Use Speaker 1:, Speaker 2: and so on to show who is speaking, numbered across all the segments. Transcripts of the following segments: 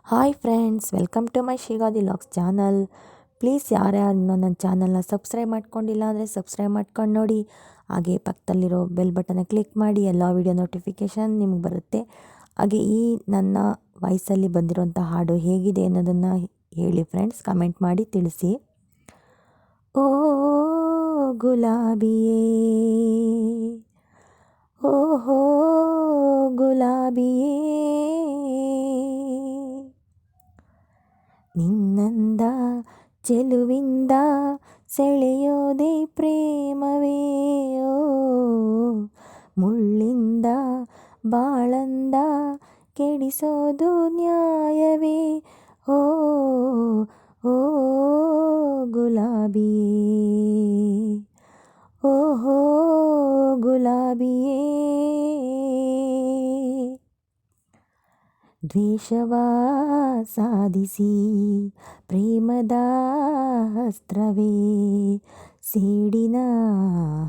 Speaker 1: Hi friends, welcome to my Shrigadi logs channel. Please ಯಾರ್ಯಾರು ಇನ್ನೂ ನನ್ನ ಚಾನಲ್ನ ಸಬ್ಸ್ಕ್ರೈಬ್ ಮಾಡ್ಕೊಂಡಿಲ್ಲ ಅಂದರೆ ಸಬ್ಸ್ಕ್ರೈಬ್ ಮಾಡ್ಕೊಂಡು ನೋಡಿ. ಹಾಗೆ ಪಕ್ಕದಲ್ಲಿರೋ ಬೆಲ್ ಬಟನ್ನ ಕ್ಲಿಕ್ ಮಾಡಿ, ಎಲ್ಲ ವೀಡಿಯೋ ನೋಟಿಫಿಕೇಷನ್ ನಿಮ್ಗೆ ಬರುತ್ತೆ. ಹಾಗೆ ಈ ನನ್ನ ವಾಯ್ಸಲ್ಲಿ ಬಂದಿರೋಂಥ ಹಾಡು ಹೇಗಿದೆ ಅನ್ನೋದನ್ನು ಹೇಳಿ ಫ್ರೆಂಡ್ಸ್, ಕಮೆಂಟ್ ಮಾಡಿ ತಿಳಿಸಿ. ಓ ಗುಲಾಬಿಯೇ, ಓಹೋ ಗುಲಾಬಿಯೇ, ನಿನ್ನಂದ ಚೆಲುವಿಂದ ಸೆಳೆಯೋದೆ ಪ್ರೇಮವೇ, ಓ ಮುಳ್ಳಿಂದ ಬಾಳಂದ ಕೆಡಿಸೋದು ನ್ಯಾಯವೇ, ಓ ಓ ಗುಲಾಬಿಯೇ, ಓಹೋ ಗುಲಾಬಿಯೇ. ದ್ವೇಷವ ಸಾಧಿಸಿ ಪ್ರೇಮದ ಅಸ್ತ್ರವೇ, ಸೇಡಿನ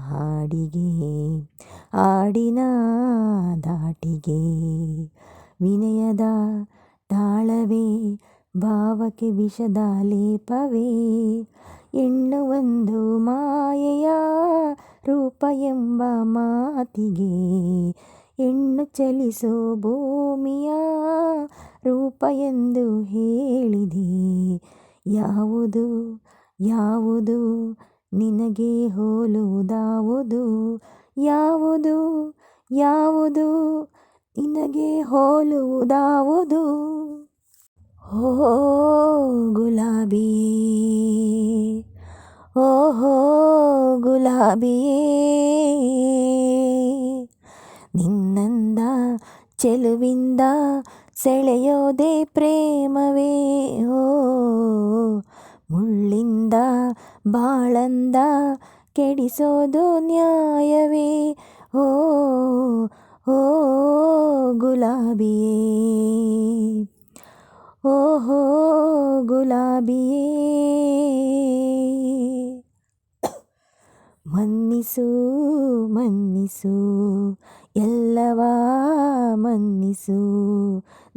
Speaker 1: ಹಾಡಿಗೆ ಹಾಡಿನ ದಾಟಿಗೆ, ವಿನಯದ ತಾಳವೇ ಭಾವಕ್ಕೆ ವಿಷದ ಲೇಪವೇ, ಹೆಣ್ಣು ಒಂದು ಮಾಯೆಯ ರೂಪ ಎಂಬ ಮಾತಿಗೆ, ಹೆಣ್ಣು ಚಲಿಸೋ ಭೂಮಿಯ ರೂಪ ಎಂದು ಹೇಳಿದೆ. ಯಾವುದು ಯಾವುದು ನಿನಗೆ ಹೋಲುವುದಾವುದು, ಯಾವುದು ಯಾವುದು ನಿನಗೆ ಹೋಲುವುದಾವುದು, ಓ ಗುಲಾಬಿಯೇ, ಓಹೋ ಗುಲಾಬಿಯೇ. ನಿನ್ನಂದ ಚೆಲುವಿಂದ ಸೆಳೆಯೋದೆ ಪ್ರೇಮವೇ, ಓ ಮುಳ್ಳಿಂದ ಬಾಳಂದ ಕೆಡಿಸೋದು ನ್ಯಾಯವೇ, ಓ ಓ ಗುಲಾಬಿಯೇ, ಓಹೋ ಗುಲಾಬಿಯೇ. ಮನ್ನಿಸು ಮನ್ನಿಸು ಎಲ್ಲವ ಮನ್ನಿಸು,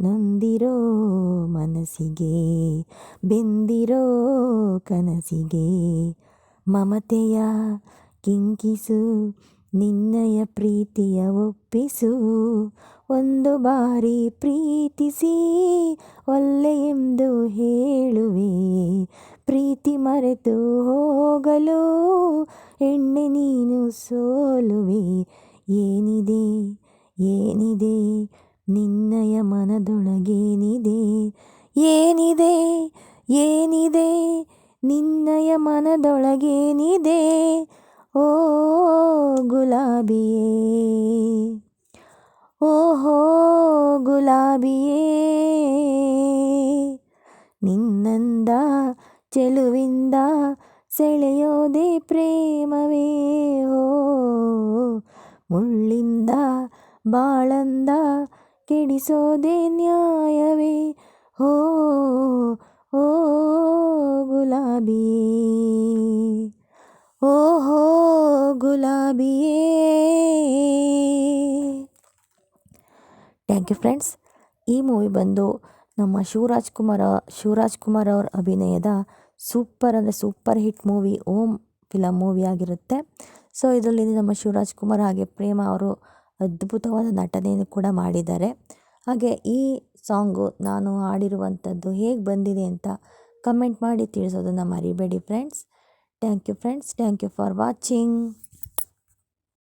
Speaker 1: ನೊಂದಿರೋ ಮನಸ್ಸಿಗೆ ಬೆಂದಿರೋ ಕನಸಿಗೆ, ಮಮತೆಯ ಕಿಂಕಿಸು ನಿನ್ನಯ ಪ್ರೀತಿಯ ಒಪ್ಪಿಸು, ಒಂದು ಬಾರಿ ಪ್ರೀತಿಸಿ ಒಲ್ಲೆ ಎಂದು ಹೇಳುವೆ, ಪ್ರೀತಿ ಮರೆತು ಹೋಗಲು ಹೆಣ್ಣೆ ನೀನು ಸೋಲುವೆ. ಏನಿದೆ ಏನಿದೆ ನಿನ್ನಯ ಮನದೊಳಗೇನಿದೆ, ಏನಿದೆ ಏನಿದೆ ನಿನ್ನಯ ಮನದೊಳಗೇನಿದೆ, ಓ ಗುಲಾಬಿಯೇ, ಓಹೋ ಗುಲಾಬಿಯೇ. ನಿನ್ನಂದ ಚೆಲುವಿಂದ ಸೆಳೆಯೋದೆ ಪ್ರೇಮವೇ, ಓ ಮುಳ್ಳಿಂದ ಬಾಳಂದ ಕೆಡಿಸೋದೆ ನ್ಯಾಯವೇ, ಓ ಓ ಗುಲಾಬಿಯೇ, ಓಹೋ ಗುಲಾಬಿಯೇ. Thank you friends. ಈ ಮೂವಿ ಬಂದು ನಮ್ಮ ಶಿವರಾಜ್ ಕುಮಾರ್ ಅವ್ರ ಅಭಿನಯದ ಸೂಪರ್ ಅಂದರೆ super hit movie Om film movie ಆಗಿರುತ್ತೆ. ಸೊ ಇದರಲ್ಲಿ ನಮ್ಮ ಶಿವರಾಜ್ ಕುಮಾರ್ ಹಾಗೆ ಪ್ರೇಮ ಅವರು ಅದ್ಭುತವಾದ ನಟನೆಯನ್ನು ಕೂಡ ಮಾಡಿದ್ದಾರೆ. ಹಾಗೆ ಈ ಸಾಂಗು ನಾನು ಹಾಡಿರುವಂಥದ್ದು ಹೇಗೆ ಬಂದಿದೆ ಅಂತ ಕಮೆಂಟ್ ಮಾಡಿ ತಿಳಿಸೋದನ್ನು ಮರಿಬೇಡಿ friends. Thank you friends, thank you for watching.